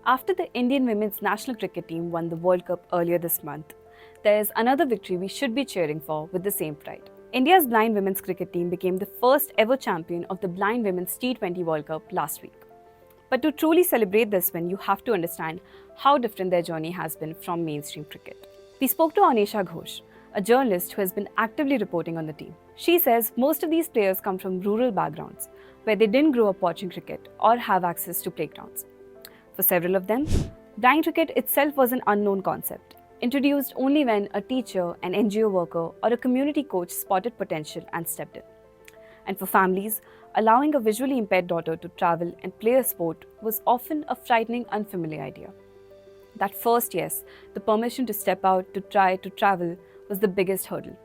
After the Indian women's national cricket team won the World Cup earlier this month, there is another victory we should be cheering for with the same pride. India's blind women's cricket team became the first ever champion of the Blind Women's T20 World Cup last week. But to truly celebrate this win, you have to understand how different their journey has been from mainstream cricket. We spoke to Anisha Ghosh, a journalist who has been actively reporting on the team. She says most of these players come from rural backgrounds, where they didn't grow up watching cricket or have access to playgrounds. For several of them, blind cricket itself was an unknown concept, introduced only when a teacher, an NGO worker, or a community coach spotted potential and stepped in. And for families, allowing a visually impaired daughter to travel and play a sport was often a frightening, unfamiliar idea. That first yes, the permission to step out, to try, to travel, was the biggest hurdle.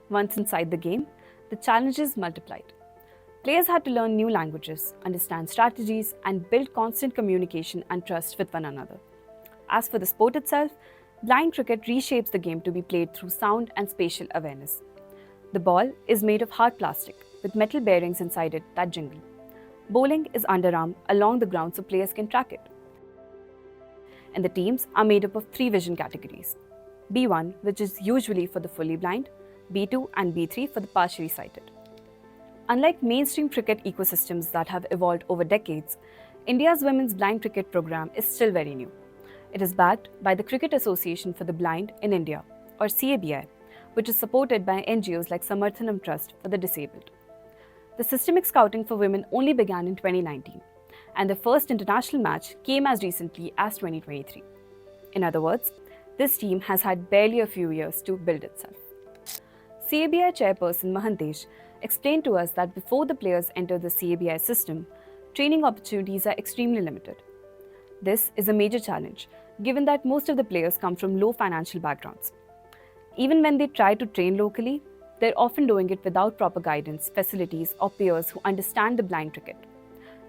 Once inside the game, the challenges multiplied. Players had to learn new languages, understand strategies, and build constant communication and trust with one another. As for the sport itself, blind cricket reshapes the game to be played through sound and spatial awareness. The ball is made of hard plastic, with metal bearings inside it that jingle. Bowling is underarm along the ground so players can track it. And the teams are made up of 3 vision categories. B1, which is usually for the fully blind, B2 and B3 for the partially sighted. Unlike mainstream cricket ecosystems that have evolved over decades, India's women's blind cricket program is still very new. It is backed by the Cricket Association for the Blind in India, or CABI, which is supported by NGOs like Samarthanam Trust for the Disabled. The systemic scouting for women only began in 2019, and the first international match came as recently as 2023. In other words, this team has had barely a few years to build itself. CABI chairperson Mahantesh explained to us that before the players enter the CABI system, training opportunities are extremely limited. This is a major challenge, given that most of the players come from low financial backgrounds. Even when they try to train locally, they're often doing it without proper guidance, facilities, or peers who understand the blind cricket.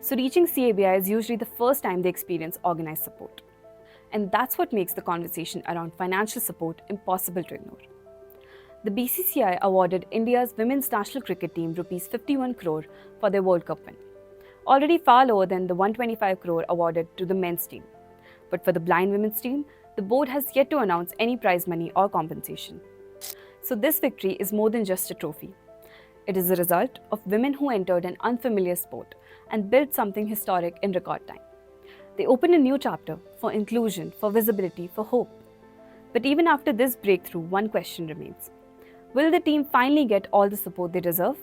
So reaching CABI is usually the first time they experience organized support. And that's what makes the conversation around financial support impossible to ignore. The BCCI awarded India's women's national cricket team Rs 51 crore for their World Cup win, already far lower than the 125 crore awarded to the men's team. But for the blind women's team, the board has yet to announce any prize money or compensation. So this victory is more than just a trophy. It is the result of women who entered an unfamiliar sport and built something historic in record time. They opened a new chapter for inclusion, for visibility, for hope. But even after this breakthrough, one question remains. Will the team finally get all the support they deserve?